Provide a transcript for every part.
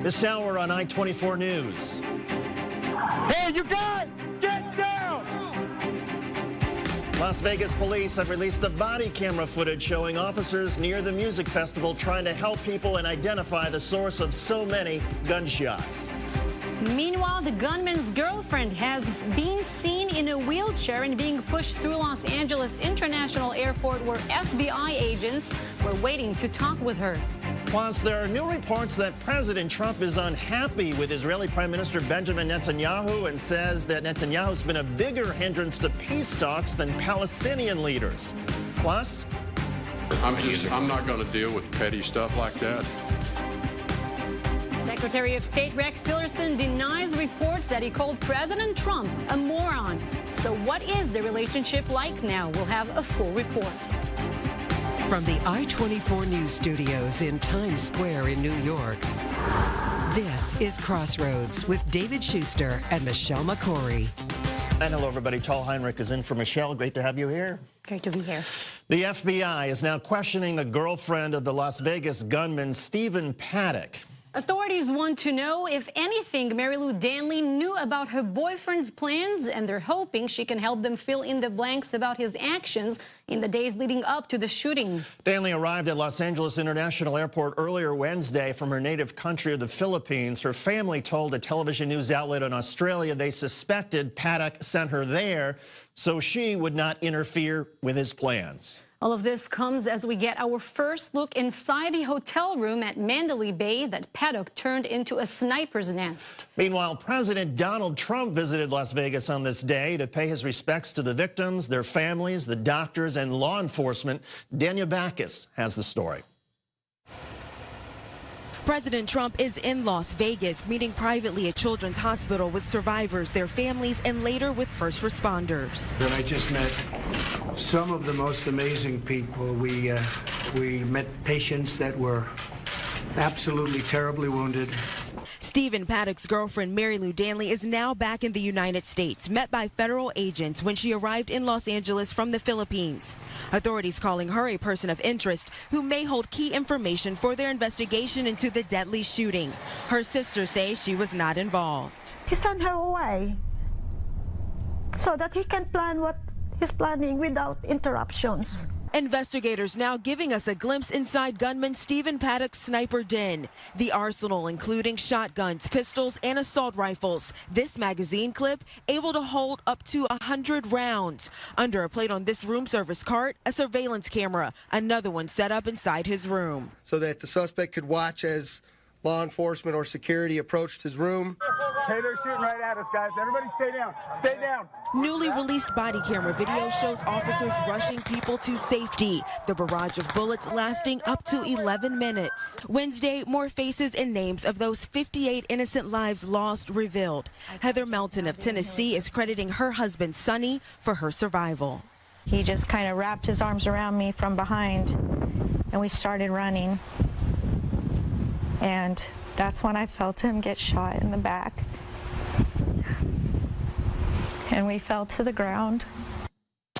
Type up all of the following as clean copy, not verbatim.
This hour on I-24 News. Hey, you guys, get down! Las Vegas police have released the body camera footage showing officers near the music festival trying to help people and identify the source of so many gunshots. Meanwhile, the gunman's girlfriend has been seen in a wheelchair and being pushed through Los Angeles International Airport, where FBI agents were waiting to talk with her. Plus, there are new reports that President Trump is unhappy with Israeli Prime Minister Benjamin Netanyahu and says that Netanyahu's been a bigger hindrance to peace talks than Palestinian leaders. Plus, I'm not going to deal with petty stuff like that. Secretary of State Rex Tillerson denies reports that he called President Trump a moron. So what is the relationship like now? We'll have a full report. From the I-24 News Studios in Times Square in New York, this is Crossroads with David Schuster and Michelle McCory. And hello, everybody. Tal Heinrich is in for Michelle. Great to have you here. Great to be here. The FBI is now questioning the girlfriend of the Las Vegas gunman, Stephen Paddock. Authorities want to know, if anything, Mary Lou Danley knew about her boyfriend's plans, and they're hoping she can help them fill in the blanks about his actions in the days leading up to the shooting. Danley arrived at Los Angeles International Airport earlier Wednesday from her native country of the Philippines. Her family told a television news outlet in Australia they suspected Paddock sent her there so she would not interfere with his plans. All of this comes as we get our first look inside the hotel room at Mandalay Bay that Paddock turned into a sniper's nest. Meanwhile, President Donald Trump visited Las Vegas on this day to pay his respects to the victims, their families, the doctors, and law enforcement. Daniel Backus has the story. President Trump is in Las Vegas, meeting privately at Children's Hospital with survivors, their families, and later with first responders. And I just met some of the most amazing people. We met patients that were absolutely terribly wounded. Stephen Paddock's girlfriend, Mary Lou Danley, is now back in the United States, met by federal agents when she arrived in Los Angeles from the Philippines. Authorities calling her a person of interest who may hold key information for their investigation into the deadly shooting. Her sisters say she was not involved. He sent her away so that he can plan what he's planning without interruptions. Investigators now giving us a glimpse inside gunman Stephen Paddock's sniper den. The arsenal including shotguns, pistols, and assault rifles. This magazine clip able to hold up to 100 rounds. Under a plate on this room service cart, a surveillance camera, another one set up inside his room. So that the suspect could watch as law enforcement or security approached his room. Hey, they're shooting right at us, guys. Everybody stay down. Stay down. Newly released body camera video shows officers rushing people to safety. The barrage of bullets lasting up to 11 minutes. Wednesday, more faces and names of those 58 innocent lives lost revealed. Heather Melton of Tennessee is crediting her husband, Sonny, for her survival. He just kind of wrapped his arms around me from behind, and we started running. And that's when I felt him get shot in the back. And we fell to the ground.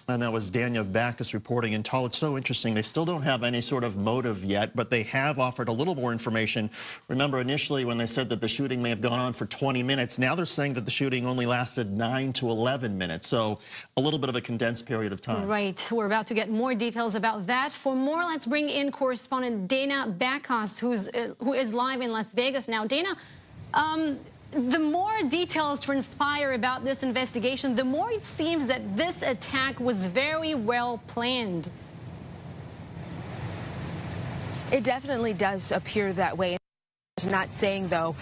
And that was Daniel Backus reporting. And Tal, it's so interesting. They still don't have any sort of motive yet, but they have offered a little more information. Remember initially when they said that the shooting may have gone on for 20 minutes. Now they're saying that the shooting only lasted 9 to 11 minutes. So a little bit of a condensed period of time. Right. We're about to get more details about that. For more, let's bring in correspondent Dana Backus, who is live in Las Vegas now. Dana, the more details transpire about this investigation, the more it seems that this attack was very well planned. It definitely does appear that way. Not saying, though,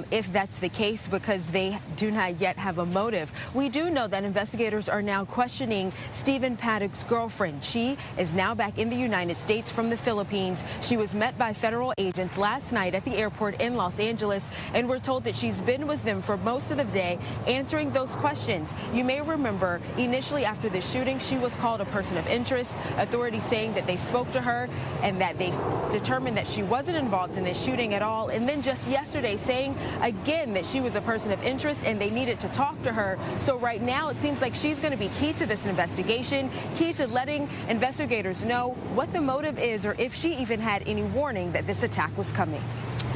if that's the case, because they do not yet have a motive. We do know that investigators are now questioning Stephen Paddock's girlfriend. She is now back in the United States from the Philippines. She was met by federal agents last night at the airport in Los Angeles, and we're told that she's been with them for most of the day answering those questions. You may remember initially after the shooting, she was called a person of interest. Authorities saying that they spoke to her and that they determined that she wasn't involved in this shooting at all. And then just yesterday saying again that she was a person of interest and they needed to talk to her. So right now it seems like she's going to be key to this investigation, key to letting investigators know what the motive is or if she even had any warning that this attack was coming.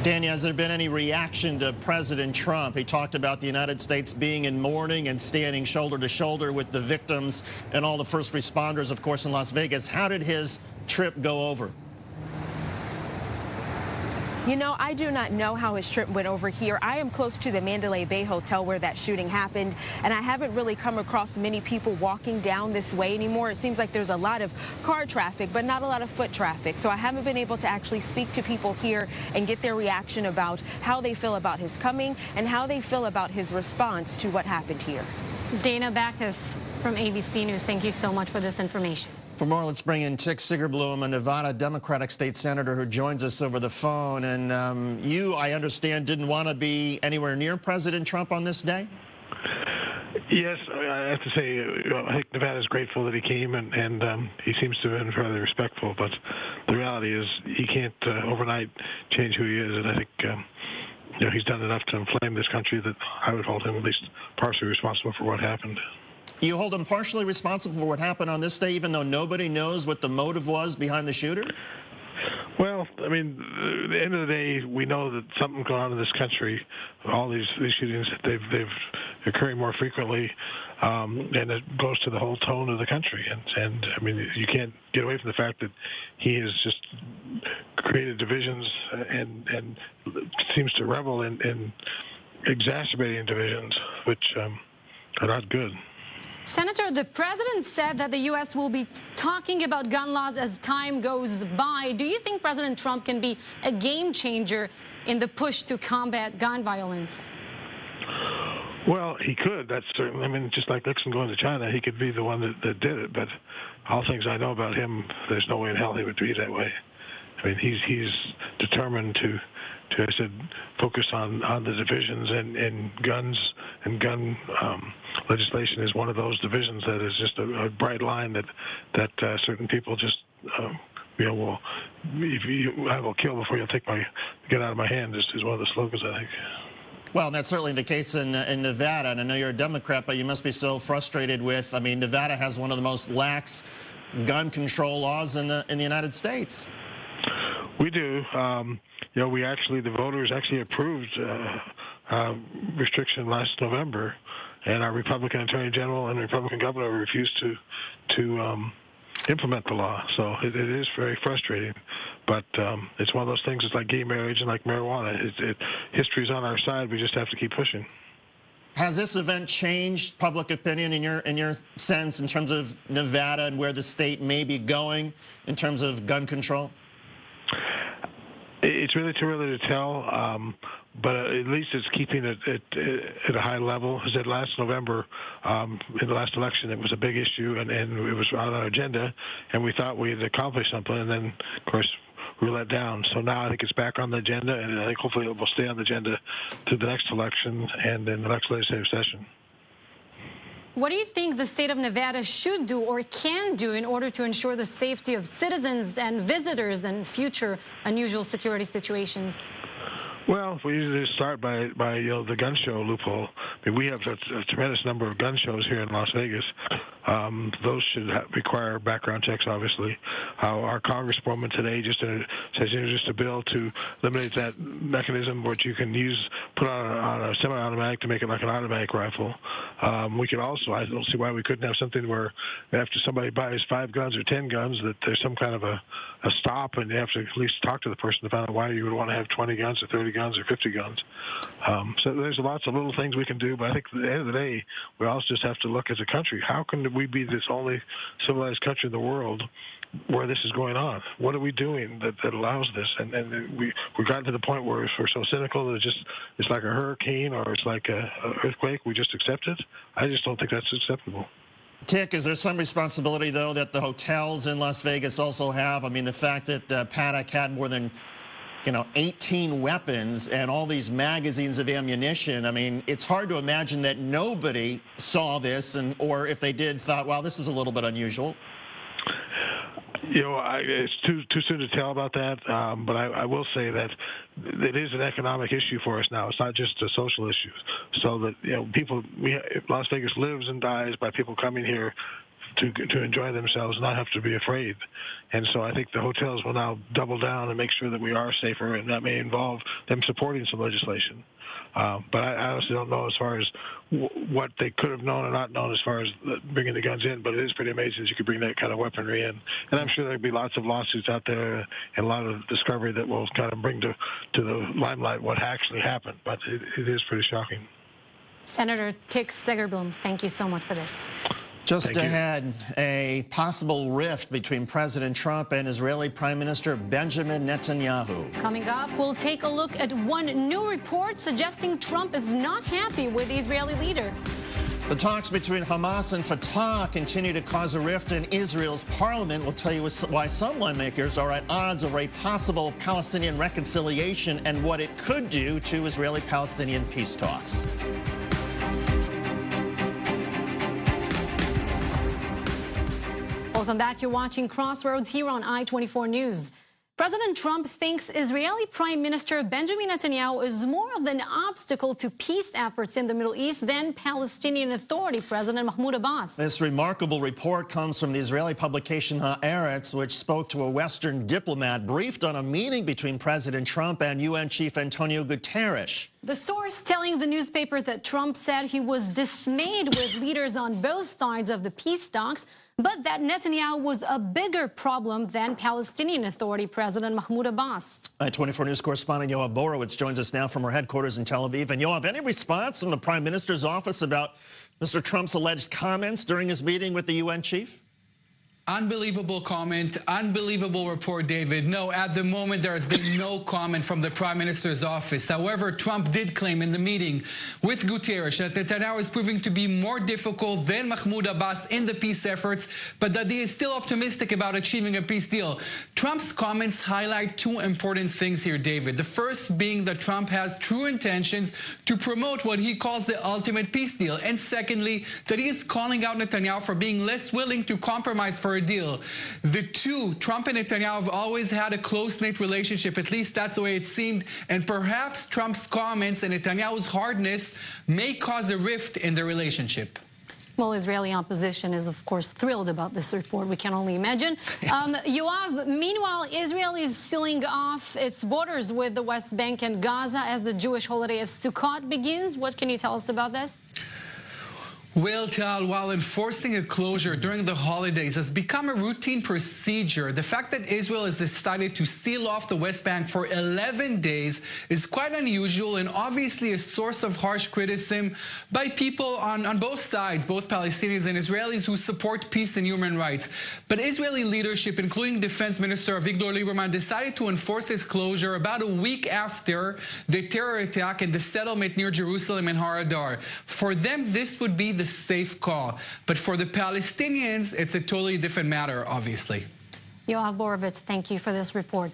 Danny, has there been any reaction to President Trump? He talked about the United States being in mourning and standing shoulder to shoulder with the victims and all the first responders, of course, in Las Vegas. How did his trip go over? You know, I do not know how his trip went over here. I am close to the Mandalay Bay Hotel where that shooting happened, and I haven't really come across many people walking down this way anymore. It seems like there's a lot of car traffic, but not a lot of foot traffic. So I haven't been able to actually speak to people here and get their reaction about how they feel about his coming and how they feel about his response to what happened here. Dana Bacchus from ABC News, thank you so much for this information. For more, let's bring in Tick Sigerbloom, a Nevada Democratic state senator who joins us over the phone. And you, I understand, didn't want to be anywhere near President Trump on this day? Yes, I have to say, I think Nevada's grateful that he came, and he seems to have been fairly respectful. But the reality is he can't overnight change who he is, and I think he's done enough to inflame this country that I would hold him at least partially responsible for what happened. You hold him partially responsible for what happened on this day, even though nobody knows what the motive was behind the shooter? Well, I mean, at the end of the day, we know that something's going on in this country. All these shootings, they've occurring more frequently, and it goes to the whole tone of the country. And I mean, you can't get away from the fact that he has just created divisions and seems to revel in exacerbating divisions, which are not good. Senator, the president said that the U.S. will be talking about gun laws as time goes by. Do you think President Trump can be a game changer in the push to combat gun violence? Well, he could. That's certainly. I mean, just like Nixon going to China, he could be the one that did it. But all things I know about him, there's no way in hell he would be that way. I mean, he's determined to I said, focus on the divisions, and guns and gun legislation is one of those divisions that is just a bright line that certain people just will, I will kill before you'll get out of my hand is one of the slogans, I think. Well, that's certainly the case in Nevada, and I know you're a Democrat, but you must be so frustrated with, I mean, Nevada has one of the most lax gun control laws in the United States. We do. The voters actually approved restriction last November, and our Republican Attorney General and Republican Governor refused to implement the law. So it is very frustrating. But it's one of those things. It's like gay marriage and like marijuana. History's on our side. We just have to keep pushing. Has this event changed public opinion in your sense in terms of Nevada and where the state may be going in terms of gun control? It's really too early to tell, but at least it's keeping it at a high level. As I said, last November, in the last election, it was a big issue, and it was on our agenda, and we thought we had accomplished something, and then, of course, we were let down. So now I think it's back on the agenda, and I think hopefully it will stay on the agenda to the next election and in the next legislative session. What do you think the state of Nevada should do or can do in order to ensure the safety of citizens and visitors in future unusual security situations? Well, we usually start by the gun show loophole. I mean, we have a tremendous number of gun shows here in Las Vegas. Those should require background checks, obviously. Our congresswoman today just introduced a bill to eliminate that mechanism which you can put on a semi-automatic to make it like an automatic rifle. We could also, I don't see why we couldn't have something where after somebody buys 5 guns or 10 guns that there's some kind of a stop, and you have to at least talk to the person to find out why you would want to have 20 guns or 30 guns or 50 guns. So there's lots of little things we can do, but I think at the end of the day, we also just have to look as a country. How can we be this only civilized country in the world where this is going on? What are we doing that allows this? And we got to the point where we're so cynical that it's like a hurricane or it's like an earthquake. We just accept it. I just don't think that's acceptable. Tick, is there some responsibility, though, that the hotels in Las Vegas also have? I mean, the fact that Paddock had more than 18 weapons and all these magazines of ammunition. I mean, it's hard to imagine that nobody saw this, or if they did, thought, well, this is a little bit unusual. It's too soon to tell about that, but I will say that it is an economic issue for us now. It's not just a social issue. So that Las Vegas lives and dies by people coming here, to enjoy themselves, not have to be afraid. And so I think the hotels will now double down and make sure that we are safer, and that may involve them supporting some legislation. But I honestly don't know as far as what they could have known or not known as far as bringing the guns in, but it is pretty amazing that you could bring that kind of weaponry in. And I'm sure there'll be lots of lawsuits out there and a lot of discovery that will kind of bring to the limelight what actually happened. But it is pretty shocking. Senator Tix Segerblom, thank you so much for this. Just ahead, a possible rift between President Trump and Israeli Prime Minister Benjamin Netanyahu. Coming up, we'll take a look at one new report suggesting Trump is not happy with the Israeli leader. The talks between Hamas and Fatah continue to cause a rift in Israel's parliament. We'll tell you why some lawmakers are at odds over a possible Palestinian reconciliation and what it could do to Israeli-Palestinian peace talks. Welcome back. You're watching Crossroads here on I-24 News. President Trump thinks Israeli Prime Minister Benjamin Netanyahu is more of an obstacle to peace efforts in the Middle East than Palestinian Authority President Mahmoud Abbas. This remarkable report comes from the Israeli publication Haaretz, which spoke to a Western diplomat briefed on a meeting between President Trump and UN Chief Antonio Guterres. The source telling the newspaper that Trump said he was dismayed with leaders on both sides of the peace talks, but that Netanyahu was a bigger problem than Palestinian Authority President Mahmoud Abbas. I-24 News correspondent Yoav Borowitz joins us now from our headquarters in Tel Aviv. And Yoav, any response from the Prime Minister's office about Mr. Trump's alleged comments during his meeting with the UN chief? Unbelievable comment, unbelievable report, David. No, at the moment, there has been no comment from the Prime Minister's office. However, Trump did claim in the meeting with Guterres that Netanyahu is proving to be more difficult than Mahmoud Abbas in the peace efforts, but that he is still optimistic about achieving a peace deal. Trump's comments highlight two important things here, David. The first being that Trump has true intentions to promote what he calls the ultimate peace deal. And secondly, that he is calling out Netanyahu for being less willing to compromise for a deal. The two, Trump and Netanyahu, have always had a close-knit relationship. At least that's the way it seemed. And perhaps Trump's comments and Netanyahu's hardness may cause a rift in the relationship. Well, Israeli opposition is, of course, thrilled about this report. We can only imagine. Yoav, meanwhile, Israel is sealing off its borders with the West Bank and Gaza as the Jewish holiday of Sukkot begins. What can you tell us about this? Well, Tal, while enforcing a closure during the holidays has become a routine procedure, the fact that Israel has decided to seal off the West Bank for 11 days is quite unusual and obviously a source of harsh criticism by people on both sides, both Palestinians and Israelis who support peace and human rights. But Israeli leadership, including Defense Minister Avigdor Lieberman, decided to enforce this closure about a week after the terror attack in the settlement near Jerusalem and Har Adar. For them, this would be the safe call. But for the Palestinians, it's a totally different matter, obviously. Yoav Borowitz, thank you for this report.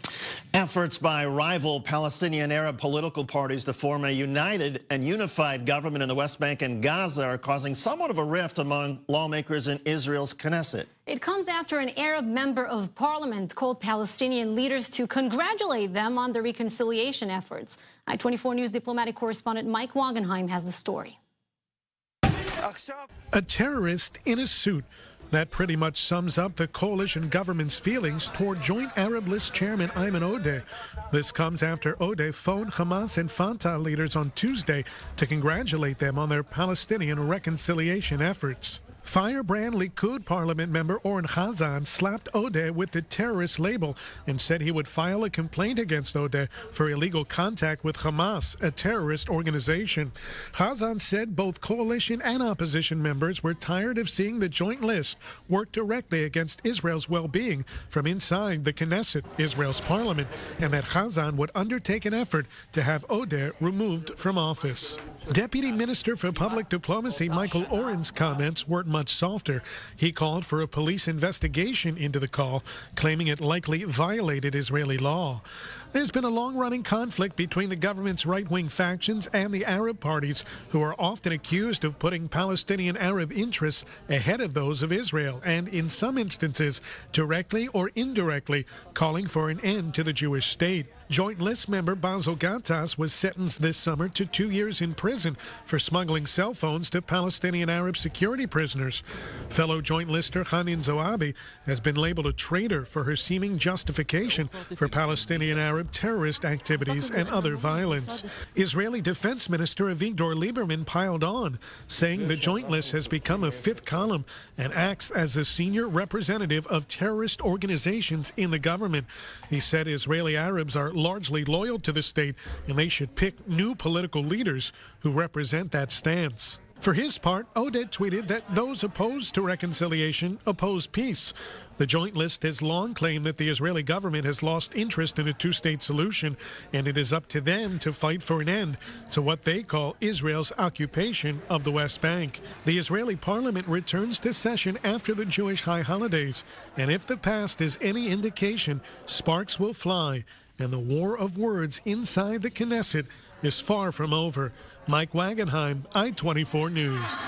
Efforts by rival Palestinian Arab political parties to form a united and unified government in the West Bank and Gaza are causing somewhat of a rift among lawmakers in Israel's Knesset. It comes after an Arab member of parliament called Palestinian leaders to congratulate them on the reconciliation efforts. I-24 News diplomatic correspondent Mike Wagenheim has the story. A terrorist in a suit. That pretty much sums up the coalition government's feelings toward Joint Arab List Chairman Ayman Odeh. This comes after Odeh phoned Hamas and Fatah leaders on Tuesday to congratulate them on their Palestinian reconciliation efforts. Firebrand Likud parliament member Oren Chazan slapped Odeh with the terrorist label and said he would file a complaint against Odeh for illegal contact with Hamas, a terrorist organization. Chazan said both coalition and opposition members were tired of seeing the joint list work directly against Israel's well-being from inside the Knesset, Israel's parliament, and that Chazan would undertake an effort to have Odeh removed from office. Deputy Minister for Public Diplomacy Michael Oren's comments weren't much softer. He called for a police investigation into the call, claiming it likely violated Israeli law. There's been a long-running conflict between the government's right-wing factions and the Arab parties, who are often accused of putting Palestinian Arab interests ahead of those of Israel, and in some instances, directly or indirectly, calling for an end to the Jewish state. Joint List member Basil Gattas was sentenced this summer to 2 years in prison for smuggling cell phones to Palestinian Arab security prisoners. Fellow Joint Lister Hanin Zoabi has been labeled a traitor for her seeming justification for Palestinian Arab terrorist activities and other violence. Israeli Defense Minister Avigdor Lieberman piled on, saying the Joint List has become a fifth column and acts as a senior representative of terrorist organizations in the government. He said Israeli Arabs are largely loyal to the state and they should pick new political leaders who represent that stance. For his part, Oded tweeted that those opposed to reconciliation oppose peace. The Joint List has long claimed that the Israeli government has lost interest in a two-state solution, and it is up to them to fight for an end to what they call Israel's occupation of the West Bank. The Israeli parliament returns to session after the Jewish high holidays, and if the past is any indication, sparks will fly, and the war of words inside the Knesset is far from over. Mike Wagenheim, I-24 News.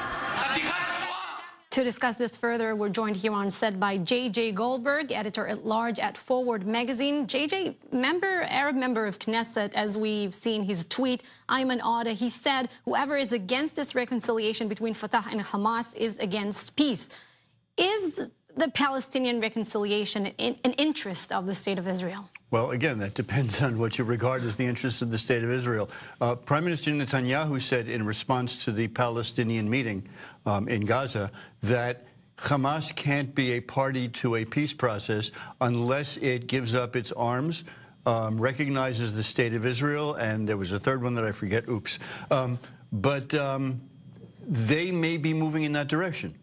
To discuss this further, we're joined here on set by J.J. Goldberg, editor-at-large at Forward Magazine. J.J., Arab member of Knesset, as we've seen his tweet, Ayman Odeh, he said, whoever is against this reconciliation between Fatah and Hamas is against peace. Is the Palestinian reconciliation an interest of the State of Israel? Well, again, that depends on what you regard as the interests of the State of Israel. Prime Minister Netanyahu said in response to the Palestinian meeting in Gaza that Hamas can't be a party to a peace process unless it gives up its arms, recognizes the State of Israel, and there was a third one that I forget, oops. But they may be moving in that direction.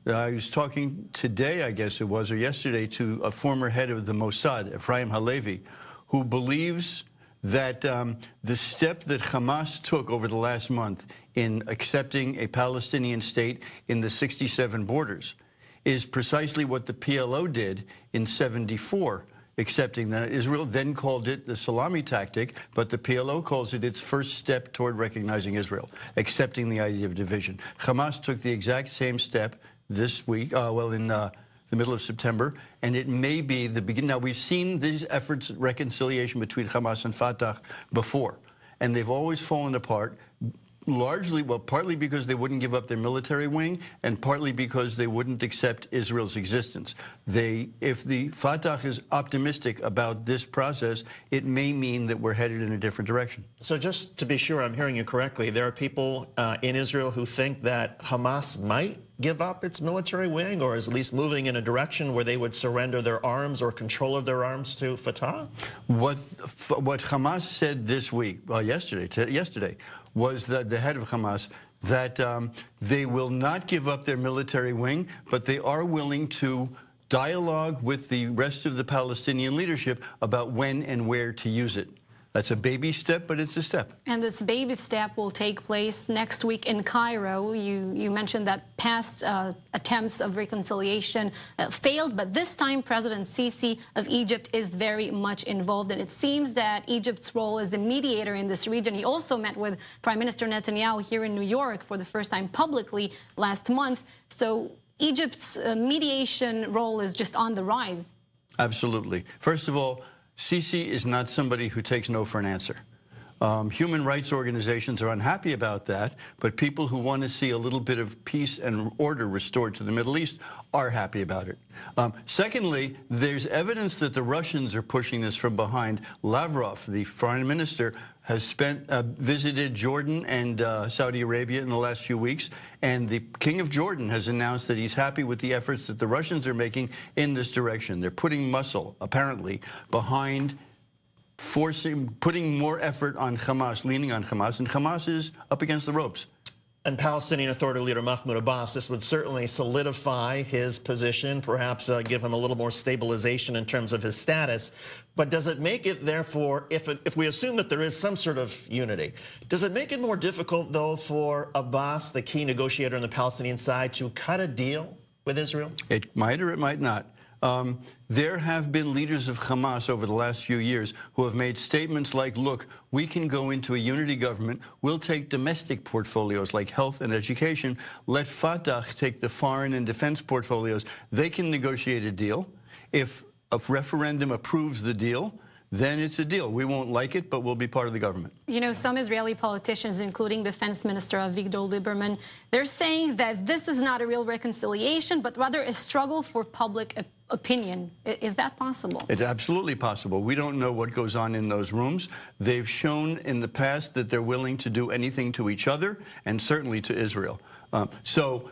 I was talking today, I guess it was, or yesterday, to a former head of the Mossad, Ephraim Halevi, who believes that the step that Hamas took over the last month in accepting a Palestinian state in the 67 borders is precisely what the PLO did in 74, accepting that. Israel then called it the salami tactic, but the PLO calls it its first step toward recognizing Israel, accepting the idea of division. Hamas took the exact same step this week, in the middle of September, and it may be the beginning. Now, we've seen these efforts at reconciliation between Hamas and Fatah before, and they've always fallen apart, largely, well, partly because they wouldn't give up their military wing, and partly because they wouldn't accept Israel's existence. If the Fatah is optimistic about this process, it may mean that we're headed in a different direction. So just to be sure I'm hearing you correctly, there are people in Israel who think that Hamas might give up its military wing, or is at least moving in a direction where they would surrender their arms or control of their arms to Fatah? What Hamas said this week, yesterday, was that the head of Hamas, that they will not give up their military wing, but they are willing to dialogue with the rest of the Palestinian leadership about when and where to use it. That's a baby step, but it's a step. And this baby step will take place next week in Cairo. You mentioned that past attempts of reconciliation failed, but this time President Sisi of Egypt is very much involved, and it seems that Egypt's role as a mediator in this region. He also met with Prime Minister Netanyahu here in New York for the first time publicly last month. So Egypt's mediation role is just on the rise. Absolutely. First of all, Sisi is not somebody who takes no for an answer. Human rights organizations are unhappy about that, but people who want to see a little bit of peace and order restored to the Middle East are happy about it. Secondly, there's evidence that the Russians are pushing this from behind. Lavrov, the foreign minister, has visited Jordan and Saudi Arabia in the last few weeks, and the King of Jordan has announced that he's happy with the efforts that the Russians are making in this direction. They're putting muscle, apparently, behind putting more effort on Hamas, leaning on Hamas, and Hamas is up against the ropes. And Palestinian Authority leader Mahmoud Abbas, this would certainly solidify his position, perhaps give him a little more stabilization in terms of his status. But does it make it, therefore, if we assume that there is some sort of unity, does it make it more difficult, though, for Abbas, the key negotiator on the Palestinian side, to cut a deal with Israel? It might or it might not. There have been leaders of Hamas over the last few years who have made statements like, look, we can go into a unity government, we'll take domestic portfolios like health and education, let Fatah take the foreign and defense portfolios. They can negotiate a deal. If a referendum approves the deal, then it's a deal. We won't like it, but we'll be part of the government. You know, some Israeli politicians, including Defense Minister Avigdor Lieberman, they're saying that this is not a real reconciliation, but rather a struggle for public opinion. Is that possible? It's absolutely possible. We don't know what goes on in those rooms. They've shown in the past that they're willing to do anything to each other and certainly to Israel. So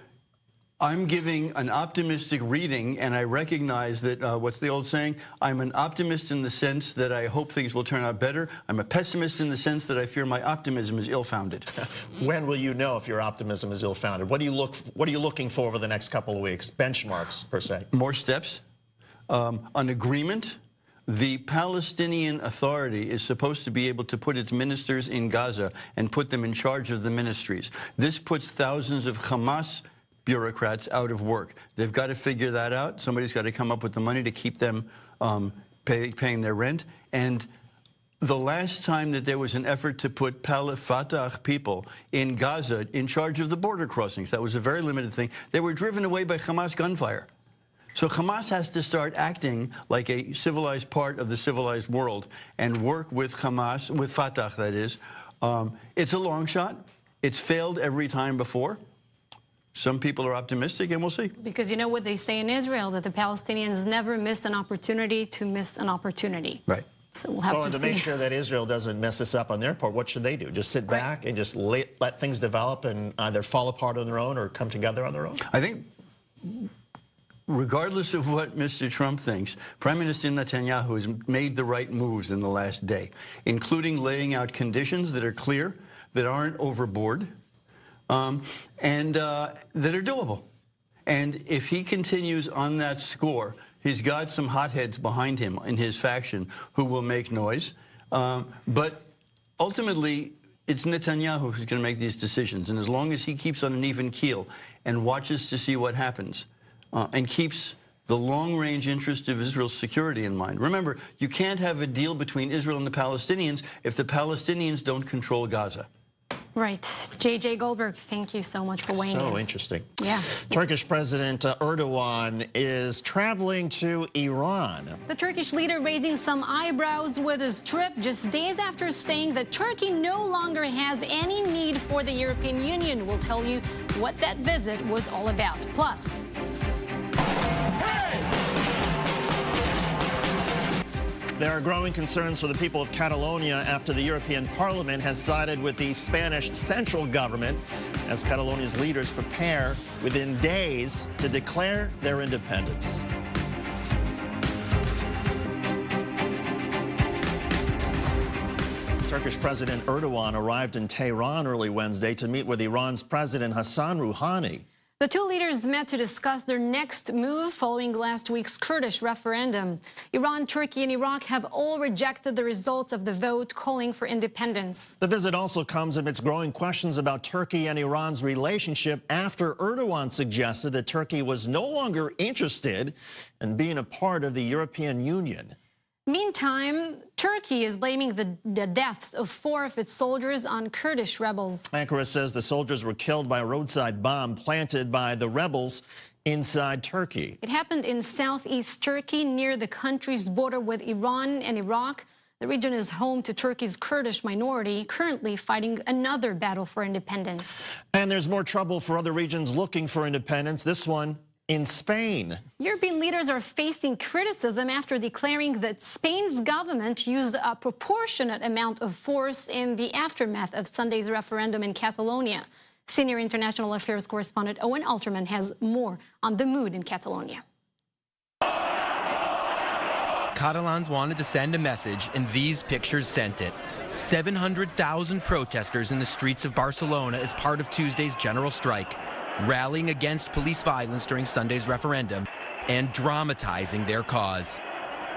I'm giving an optimistic reading, and I recognize that, what's the old saying? I'm an optimist in the sense that I hope things will turn out better. I'm a pessimist in the sense that I fear my optimism is ill-founded. When will you know if your optimism is ill-founded? What are you looking for over the next couple of weeks? Benchmarks, per se. More steps. An agreement. The Palestinian Authority is supposed to be able to put its ministers in Gaza and put them in charge of the ministries. This puts thousands of Hamas bureaucrats out of work. They've got to figure that out. Somebody's got to come up with the money to keep them paying their rent. And the last time that there was an effort to put Fatah people in Gaza in charge of the border crossings, that was a very limited thing, they were driven away by Hamas gunfire. So Hamas has to start acting like a civilized part of the civilized world and work with Hamas, with Fatah, that is. It's a long shot. It's failed every time before. Some people are optimistic, and we'll see. Because you know what they say in Israel, that the Palestinians never miss an opportunity to miss an opportunity. Right. So we'll have to see. To make sure that Israel doesn't mess this up on their part, what should they do? Just sit back and just let things develop and either fall apart on their own or come together on their own? I think, regardless of what Mr. Trump thinks, Prime Minister Netanyahu has made the right moves in the last day, including laying out conditions that are clear, that aren't overboard, and that are doable. And if he continues on that score, he's got some hotheads behind him in his faction who will make noise. But ultimately, it's Netanyahu who's going to make these decisions. And as long as he keeps on an even keel and watches to see what happens and keeps the long-range interest of Israel's security in mind. Remember, you can't have a deal between Israel and the Palestinians if the Palestinians don't control Gaza. Right. J.J. Goldberg, thank you so much for weighing in. So interesting. Yeah. Turkish President Erdogan is traveling to Iran. The Turkish leader raising some eyebrows with his trip just days after saying that Turkey no longer has any need for the European Union. We'll tell you what that visit was all about. Plus, there are growing concerns for the people of Catalonia after the European Parliament has sided with the Spanish central government as Catalonia's leaders prepare within days to declare their independence. Turkish President Erdogan arrived in Tehran early Wednesday to meet with Iran's President Hassan Rouhani. the two leaders met to discuss their next move following last week's Kurdish referendum. Iran, Turkey, and Iraq have all rejected the results of the vote calling for independence. The visit also comes amidst growing questions about Turkey and Iran's relationship after Erdogan suggested that Turkey was no longer interested in being a part of the European Union. Meantime, Turkey is blaming the deaths of 4 of its soldiers on Kurdish rebels. Ankara says the soldiers were killed by a roadside bomb planted by the rebels inside Turkey. It happened in southeast Turkey near the country's border with Iran and Iraq. The region is home to Turkey's Kurdish minority, currently fighting another battle for independence. And there's more trouble for other regions looking for independence, this one in Spain. European leaders are facing criticism after declaring that Spain's government used a proportionate amount of force in the aftermath of Sunday's referendum in Catalonia. Senior international affairs correspondent Owen Alterman has more on the mood in Catalonia. Catalans wanted to send a message, and these pictures sent it. 700,000 protesters in the streets of Barcelona as part of Tuesday's general strike, rallying against police violence during Sunday's referendum and dramatizing their cause.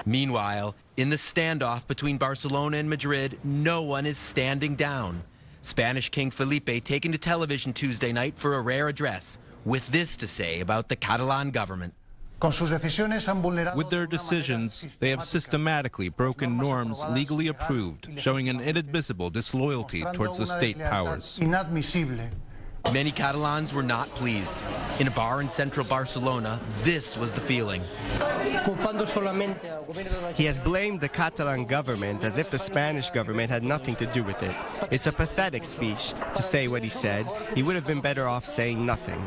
Meanwhile, in the standoff between Barcelona and Madrid, no one is standing down. Spanish King Felipe taken to television Tuesday night for a rare address, with this to say about the Catalan government. With their decisions, they have systematically broken norms legally approved, showing an inadmissible disloyalty towards the state powers. Many Catalans were not pleased. In a bar in central Barcelona, this was the feeling. He has blamed the Catalan government as if the Spanish government had nothing to do with it. It's a pathetic speech to say what he said. He would have been better off saying nothing.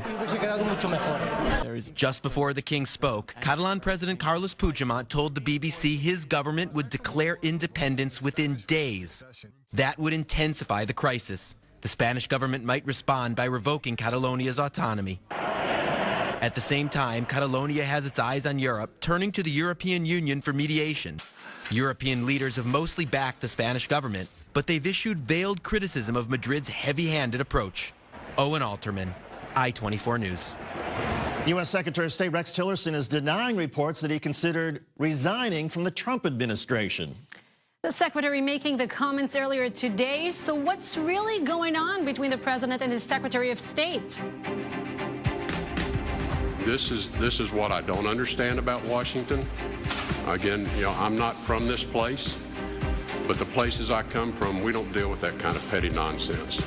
Just before the king spoke, Catalan President Carles Puigdemont told the BBC his government would declare independence within days. That would intensify the crisis. The Spanish government might respond by revoking Catalonia's autonomy. At the same time, Catalonia has its eyes on Europe, turning to the European Union for mediation. European leaders have mostly backed the Spanish government, but they've issued veiled criticism of Madrid's heavy-handed approach. Owen Alterman, I-24 News. U.S. Secretary of State Rex Tillerson is denying reports that he considered resigning from the Trump administration. The secretary making the comments earlier today. So what's really going on between the president and his Secretary of State? This is what I don't understand about Washington. Again, I'm not from this place, but the places I come from, we don't deal with that kind of petty nonsense.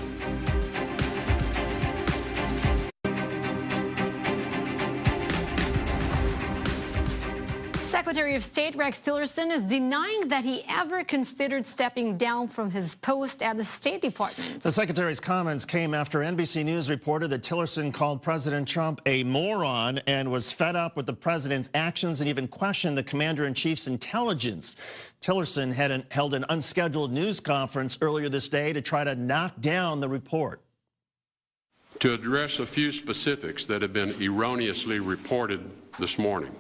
Secretary of State Rex Tillerson is denying that he ever considered stepping down from his post at the State Department. The secretary's comments came after NBC News reported that Tillerson called President Trump a moron and was fed up with the president's actions and even questioned the commander-in-chief's intelligence. Tillerson had held an unscheduled news conference earlier this day to try to knock down the report. To address a few specifics that have been erroneously reported this morning.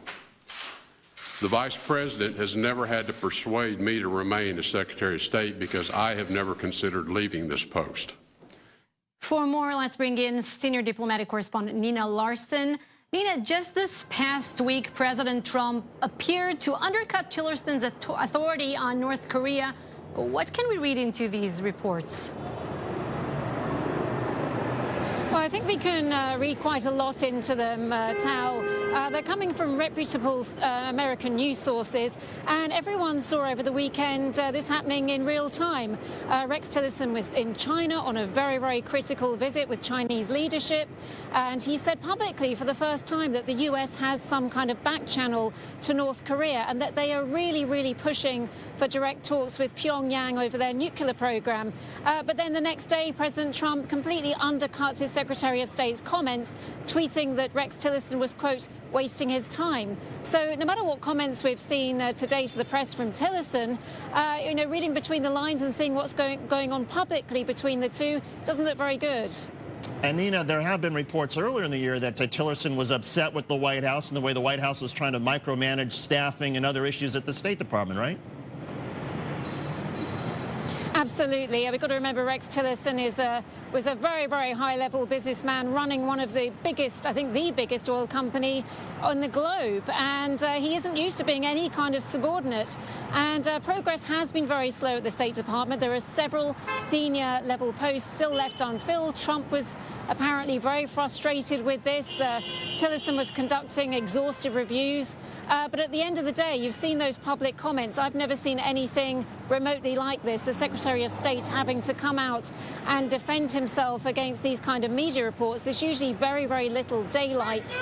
The Vice President has never had to persuade me to remain as Secretary of State because I have never considered leaving this post. For more, let's bring in senior diplomatic correspondent Nina Larson. Nina, just this past week, President Trump appeared to undercut Tillerson's authority on North Korea. What can we read into these reports? Well, I think we can read quite a lot into them, Tal. They're coming from reputable American news sources, and everyone saw over the weekend this happening in real time. Rex Tillerson was in China on a very, very critical visit with Chinese leadership, and he said publicly for the first time that the U.S. has some kind of back channel to North Korea and that they are really, really pushing for direct talks with Pyongyang over their nuclear program. But then the next day, President Trump completely undercut his Secretary of State's comments, tweeting that Rex Tillerson was, quote, wasting his time. So no matter what comments we've seen today to the press from Tillerson, reading between the lines and seeing what's going on publicly between the two doesn't look very good. And Nina, there have been reports earlier in the year that Tillerson was upset with the White House and the way the White House was trying to micromanage staffing and other issues at the State Department, right? Absolutely. We've got to remember Rex Tillerson was a very, very high-level businessman running one of the biggest, I think the biggest oil company on the globe. And he isn't used to being any kind of subordinate. And progress has been very slow at the State Department. There are several senior-level posts still left unfilled. Trump was apparently very frustrated with this. Tillerson was conducting exhaustive reviews. But at the end of the day, you've seen those public comments. I've never seen anything remotely like this. The Secretary of State having to come out and defend himself against these kind of media reports. There's usually very, very little daylight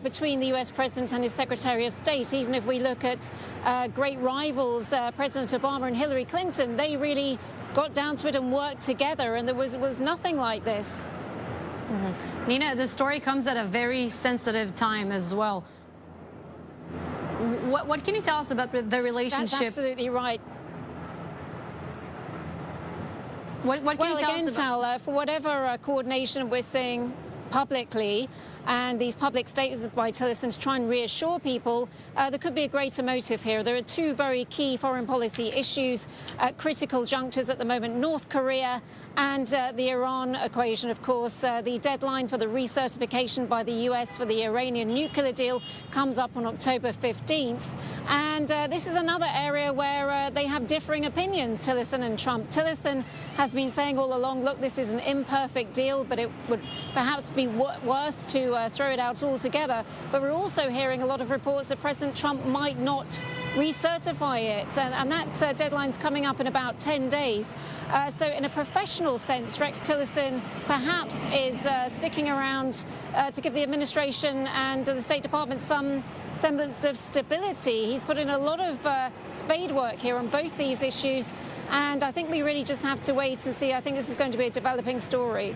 between the U.S. President and his Secretary of State. Even if we look at great rivals, President Obama and Hillary Clinton, they really got down to it and worked together, and there was nothing like this. Mm-hmm. Nina, the story comes at a very sensitive time as well. What can you tell us about the relationship? That's absolutely right. What can you tell us about? Tal, for whatever coordination we're seeing publicly and these public statements by Tillerson to try and reassure people, there could be a greater motive here. There are two very key foreign policy issues at critical junctures at the moment: North Korea and the Iran equation, of course. The deadline for the recertification by the U.S. for the Iranian nuclear deal comes up on October 15th. And this is another area where they have differing opinions, Tillerson and Trump. Tillerson has been saying all along, look, this is an imperfect deal, but it would perhaps be worse to throw it out altogether. But we're also hearing a lot of reports that President Trump might not recertify it. And that deadline's coming up in about 10 days. So in a professional sense, Rex Tillerson perhaps is sticking around to give the administration and the State Department some semblance of stability. He's put in a lot of spade work here on both these issues, and I think we really just have to wait and see. I think this is going to be a developing story.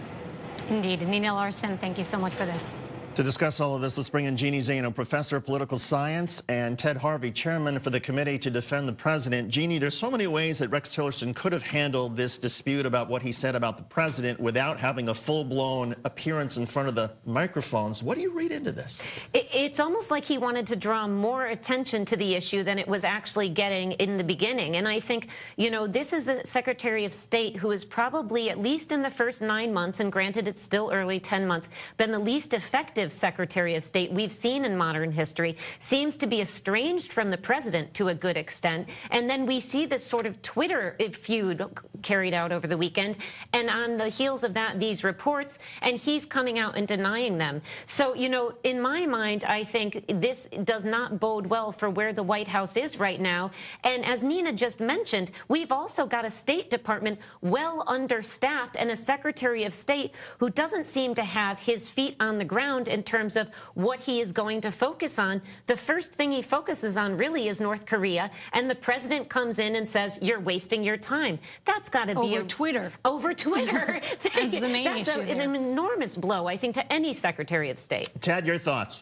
Indeed. Nina Larson, thank you so much for this. To discuss all of this, let's bring in Jeannie Zaino, professor of political science, and Ted Harvey, chairman for the Committee to Defend the President. Jeannie, there's so many ways that Rex Tillerson could have handled this dispute about what he said about the president without having a full-blown appearance in front of the microphones. What do you read into this? It's almost like he wanted to draw more attention to the issue than it was actually getting in the beginning. And I think, you know, this is a Secretary of State who is probably, at least in the first 9 months, and granted it's still early, 10 months, been the least effective Secretary of State we've seen in modern history, seems to be estranged from the president to a good extent. And then we see this sort of Twitter feud carried out over the weekend. And on the heels of that, these reports, and he's coming out and denying them. So, you know, in my mind, I think this does not bode well for where the White House is right now. And as Nina just mentioned, we've also got a State Department well understaffed and a Secretary of State who doesn't seem to have his feet on the ground in terms of what he is going to focus on. The first thing he focuses on really is North Korea, and the president comes in and says, you're wasting your time. That's got to be over Twitter. Over Twitter. That's the main issue That's an enormous blow, I think, to any Secretary of State. Ted, your thoughts?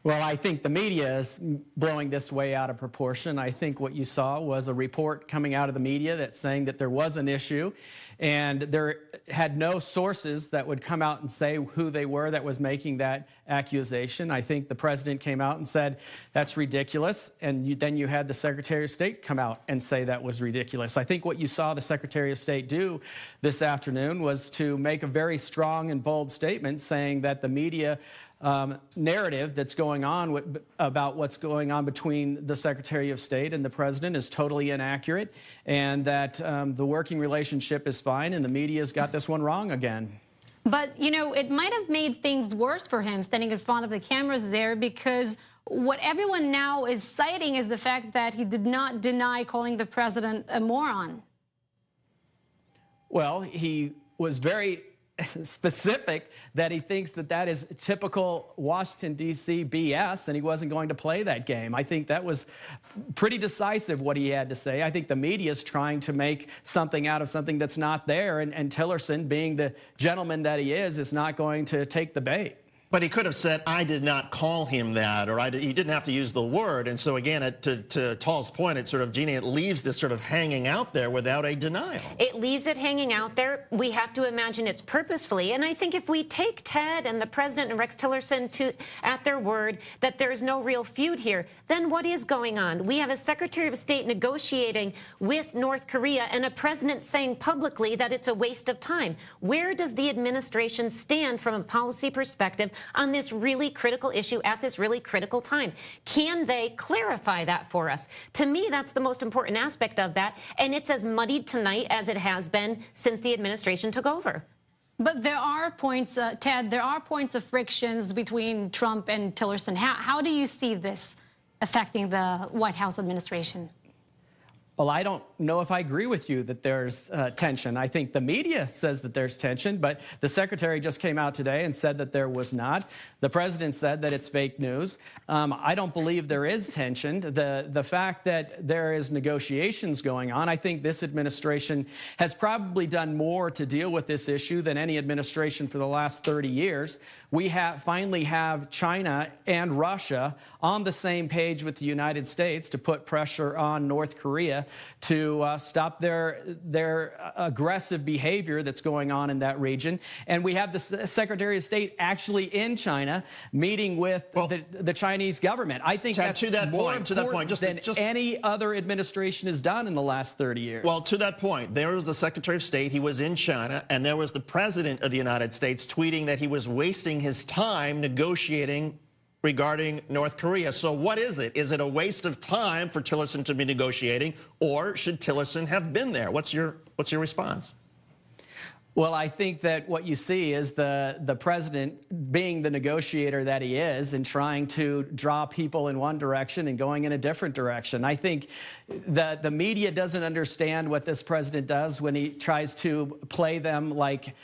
Well, I think the media is blowing this way out of proportion. I think what you saw was a report coming out of the media that's saying that there was an issue, and there had no sources that would come out and say who they were that was making that accusation. I think the president came out and said, that's ridiculous, and then you had the Secretary of State come out and say that was ridiculous. I think what you saw the Secretary of State do this afternoon was to make a very strong and bold statement saying that the media narrative that's going on about what's going on between the Secretary of State and the President is totally inaccurate, and that the working relationship is fine, and the media's got this one wrong again. But, you know, it might have made things worse for him standing in front of the cameras there, because what everyone now is citing is the fact that he did not deny calling the president a moron. Well, he was very specific that he thinks that that is typical Washington, D.C. BS, and he wasn't going to play that game. I think that was pretty decisive what he had to say. I think the media is trying to make something out of something that's not there, and Tillerson, being the gentleman that he is not going to take the bait. But he could have said, I did not call him that, or he didn't have to use the word. And so, again, to Tall's point, it sort of, Jeannie, it leaves this sort of hanging out there without a denial. It leaves it hanging out there. We have to imagine it's purposefully. And I think if we take Ted and the president and Rex Tillerson at their word that there is no real feud here, then what is going on? We have a Secretary of State negotiating with North Korea and a president saying publicly that it's a waste of time. Where does the administration stand from a policy perspective on this really critical issue at this really critical time? Can they clarify that for us? To me, that's the most important aspect of that, and it's as muddied tonight as it has been since the administration took over. But there are points, Ted, there are points of frictions between Trump and Tillerson. How do you see this affecting the White House administration? Well, I don't know if I agree with you that there's tension. I think the media says that there's tension, but the secretary just came out today and said that there was not. The president said that it's fake news. I don't believe there is tension. The fact that there is negotiations going on, I think this administration has probably done more to deal with this issue than any administration for the last 30 years. We finally have China and Russia on the same page with the United States to put pressure on North Korea to stop their aggressive behavior that's going on in that region. And we have the Secretary of State actually in China meeting with the Chinese government. I think that's more important than any other administration has done in the last 30 years. Well, to that point, there was the Secretary of State. He was in China, and there was the President of the United States tweeting that he was wasting his time negotiating regarding North Korea. So what is it? Is it a waste of time for Tillerson to be negotiating, or should Tillerson have been there? What's your response? Well, I think that what you see is the president being the negotiator that he is and trying to draw people in one direction and going in a different direction. I think that the media doesn't understand what this president does when he tries to play them like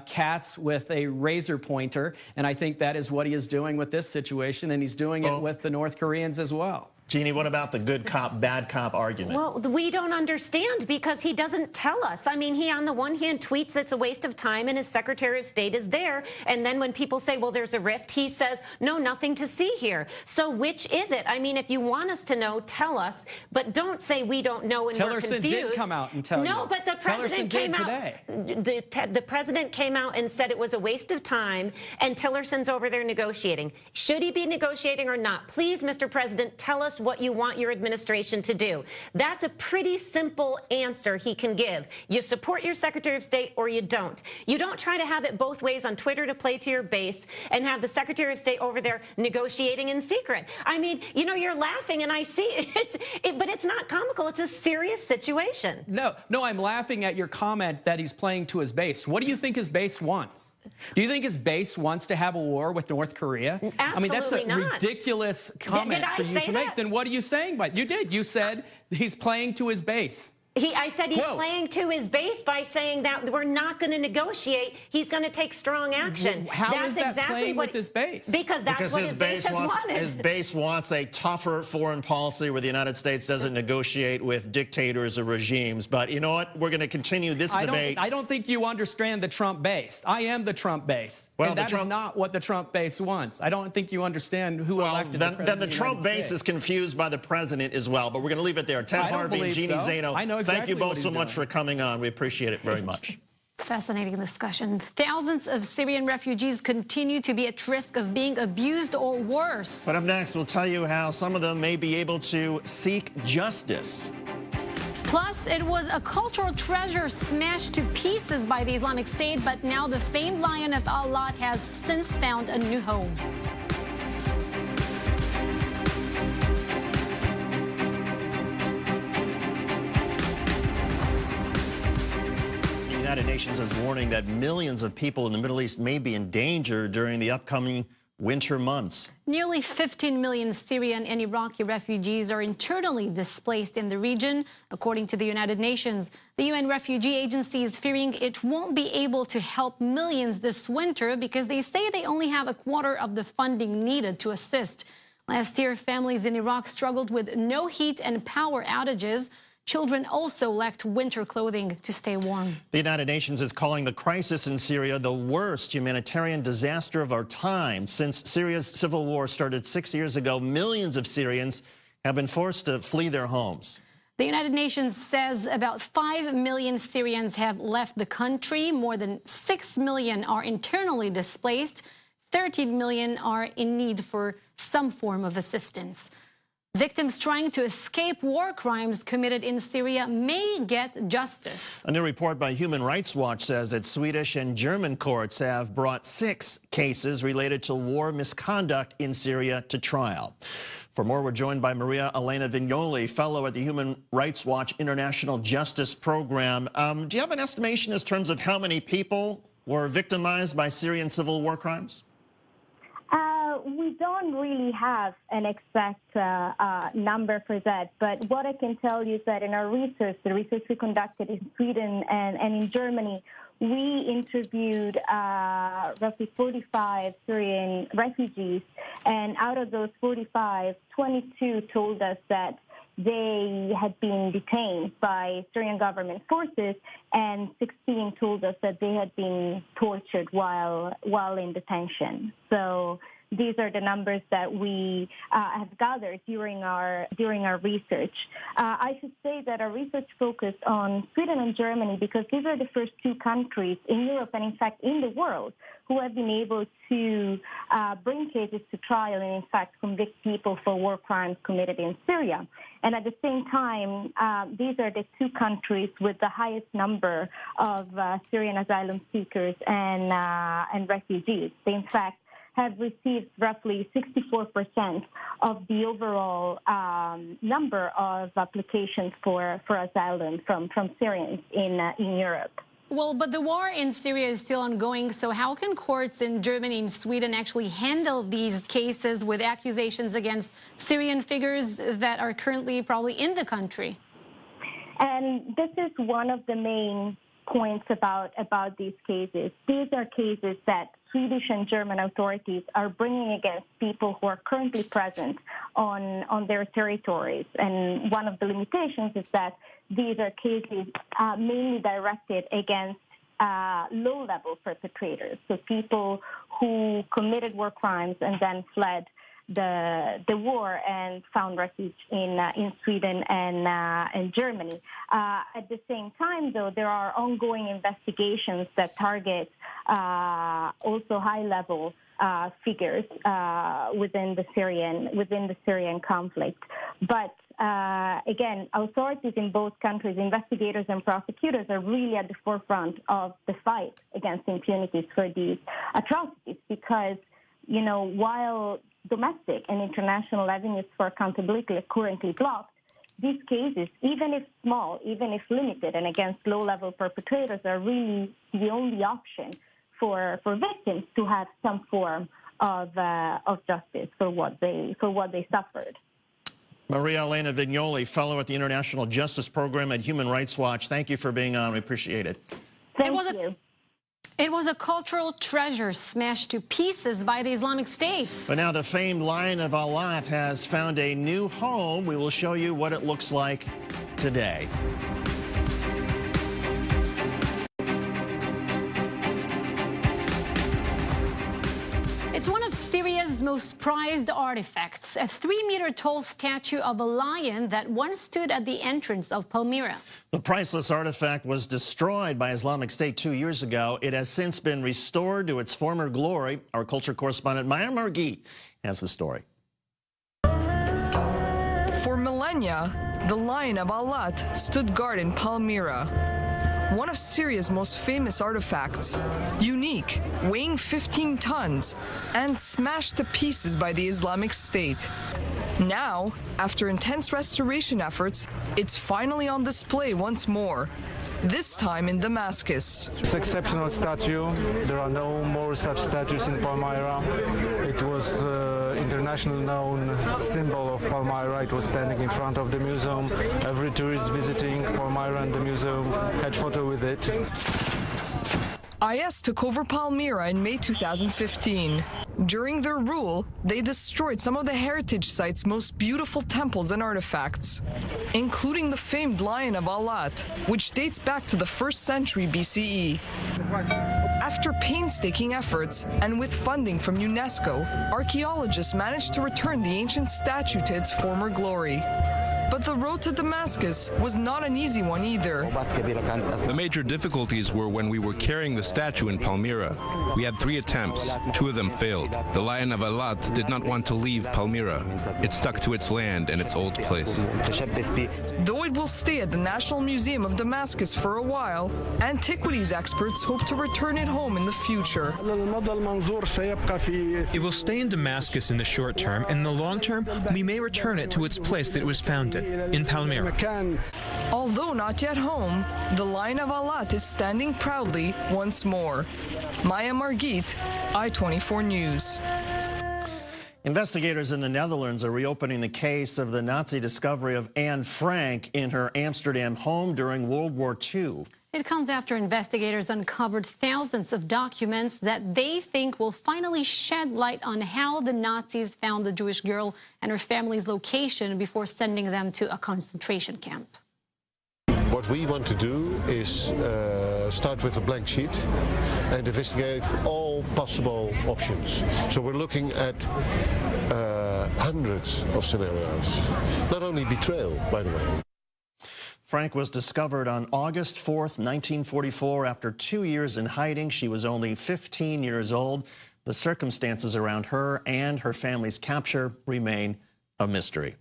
cats with a razor pointer. And I think that is what he is doing with this situation, and he's doing it with the North Koreans as well. Jeannie, what about the good cop, bad cop argument? Well, we don't understand because he doesn't tell us. I mean, he on the one hand tweets that's a waste of time and his Secretary of State is there. And then when people say, well, there's a rift, he says, no, nothing to see here. So which is it? I mean, if you want us to know, tell us, but don't say we don't know and we're confused. Tillerson did come out and tell you. No, but the president came out today. The president came out and said it was a waste of time and Tillerson's over there negotiating. Should he be negotiating or not? Please, Mr. President, tell us what you want your administration to do. That's a pretty simple answer he can give. You support your Secretary of State or you don't. You don't try to have it both ways on Twitter to play to your base and have the Secretary of State over there negotiating in secret. I mean, you know, you're laughing and I see it, but it's not comical. It's a serious situation. No, I'm laughing at your comment that he's playing to his base. What do you think his base wants? Do you think his base wants to have a war with North Korea? Absolutely I mean, that's a not. ridiculous comment for you to make. Then what are you saying? But you did. You said he's playing to his base. I said he's playing to his base by saying that we're not going to negotiate. He's going to take strong action. How is that playing with his base? Because that's what his base has wanted. His base wants a tougher foreign policy where the United States doesn't negotiate with dictators or regimes. But you know what? We're going to continue this debate. I don't think you understand the Trump base. I am the Trump base. Well, and that is not what the Trump base wants. I don't think you understand who elected the president. Then the Trump base is confused by the president as well. But we're going to leave it there. Ted Harvey and Jeannie Zaino. I know thank you both so much for coming on. We appreciate it very much. Fascinating discussion. Thousands of Syrian refugees continue to be at risk of being abused or worse. But up next, we'll tell you how some of them may be able to seek justice. Plus, it was a cultural treasure smashed to pieces by the Islamic State, but now the famed Lion of Al-Lat has since found a new home. The United Nations is warning that millions of people in the Middle East may be in danger during the upcoming winter months. Nearly 15 million Syrian and Iraqi refugees are internally displaced in the region, according to the United Nations. The UN Refugee Agency is fearing it won't be able to help millions this winter because they say they only have a quarter of the funding needed to assist. Last year, families in Iraq struggled with no heat and power outages. Children also lacked winter clothing to stay warm. The United Nations is calling the crisis in Syria the worst humanitarian disaster of our time. Since Syria's civil war started 6 years ago, millions of Syrians have been forced to flee their homes. The United Nations says about 5 million Syrians have left the country. More than 6 million are internally displaced. 30 million are in need for some form of assistance. Victims trying to escape war crimes committed in Syria may get justice. A new report by Human Rights Watch says that Swedish and German courts have brought 6 cases related to war misconduct in Syria to trial. For more, we're joined by Maria Elena Vignoli, fellow at the Human Rights Watch International Justice Program. Do you have an estimation in terms of how many people were victimized by Syrian civil war crimes? We don't really have an exact number for that, but what I can tell you is that in our research, the research we conducted in Sweden and in Germany, we interviewed roughly 45 Syrian refugees, and out of those 45, 22 told us that they had been detained by Syrian government forces, and 16 told us that they had been tortured while in detention. So these are the numbers that we have gathered during our research. I should say that our research focused on Sweden and Germany because these are the first 2 countries in Europe and, in fact, in the world who have been able to bring cases to trial and, in fact, convict people for war crimes committed in Syria. And at the same time, these are the 2 countries with the highest number of Syrian asylum seekers and refugees. They, in fact, have received roughly 64% of the overall number of applications for asylum from Syrians in Europe. Well, but the war in Syria is still ongoing, so how can courts in Germany and Sweden actually handle these cases with accusations against Syrian figures that are currently probably in the country? And this is one of the main points about these cases. These are cases that Swedish and German authorities are bringing against people who are currently present on their territories. And one of the limitations is that these are cases mainly directed against low-level perpetrators, so people who committed war crimes and then fled the war and found refuge in Sweden and Germany. At the same time, though, there are ongoing investigations that target also high-level figures within the Syrian conflict. But again, authorities in both countries, investigators and prosecutors, are really at the forefront of the fight against impunities for these atrocities because, you know, while domestic and international avenues for accountability are currently blocked, these cases, even if small, even if limited, and against low-level perpetrators, are really the only option for victims to have some form of justice for what they suffered. Maria Elena Vignoli, fellow at the International Justice Program at Human Rights Watch. Thank you for being on. We appreciate it. Thank you. It was a cultural treasure smashed to pieces by the Islamic State. But now the famed Lion of Alat has found a new home. We will show you what it looks like today. It's one of Syria's most prized artifacts, a 3-meter-tall statue of a lion that once stood at the entrance of Palmyra. The priceless artifact was destroyed by Islamic State 2 years ago. It has since been restored to its former glory. Our culture correspondent Maya Margit has the story. For millennia, the Lion of Alat stood guard in Palmyra, one of Syria's most famous artifacts, unique, weighing 15 tons, and smashed to pieces by the Islamic State. Now, after intense restoration efforts, it's finally on display once more, this time in Damascus. It's an exceptional statue. There are no more such statues in Palmyra. It was international known symbol of Palmyra. It was standing in front of the museum. Every tourist visiting Palmyra and the museum had photo with it. IS took over Palmyra in May 2015. During their rule, they destroyed some of the heritage site's most beautiful temples and artifacts, including the famed Lion of Alat, which dates back to the 1st century BCE. After painstaking efforts and with funding from UNESCO, archaeologists managed to return the ancient statue to its former glory. But the road to Damascus was not an easy one either. The major difficulties were when we were carrying the statue in Palmyra. We had 3 attempts. 2 of them failed. The Lion of Alat did not want to leave Palmyra. It stuck to its land and its old place. Though it will stay at the National Museum of Damascus for a while, antiquities experts hope to return it home in the future. It will stay in Damascus in the short term. In the long term, we may return it to its place that it was founded, in Palmyra. Although not yet home, the Lion of Alat is standing proudly once more. Maya Margit, I-24 News. Investigators in the Netherlands are reopening the case of the Nazi discovery of Anne Frank in her Amsterdam home during World War II. It comes after investigators uncovered thousands of documents that they think will finally shed light on how the Nazis found the Jewish girl and her family's location before sending them to a concentration camp. What we want to do is start with a blank sheet and investigate all possible options. So we're looking at hundreds of scenarios, not only betrayal, by the way. Frank was discovered on August 4th, 1944. After 2 years in hiding, she was only 15 years old. The circumstances around her and her family's capture remain a mystery.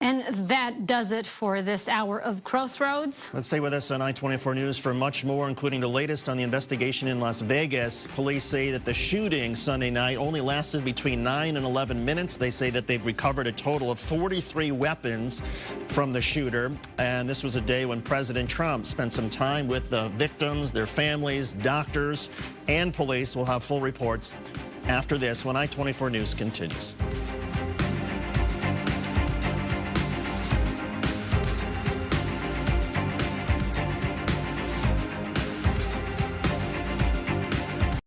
And that does it for this hour of Crossroads. Let's stay with us on I-24 News for much more, including the latest on the investigation in Las Vegas. Police say that the shooting Sunday night only lasted between 9 and 11 minutes. They say that they've recovered a total of 43 weapons from the shooter. And this was a day when President Trump spent some time with the victims, their families, doctors, and police. We'll have full reports after this when I-24 News continues.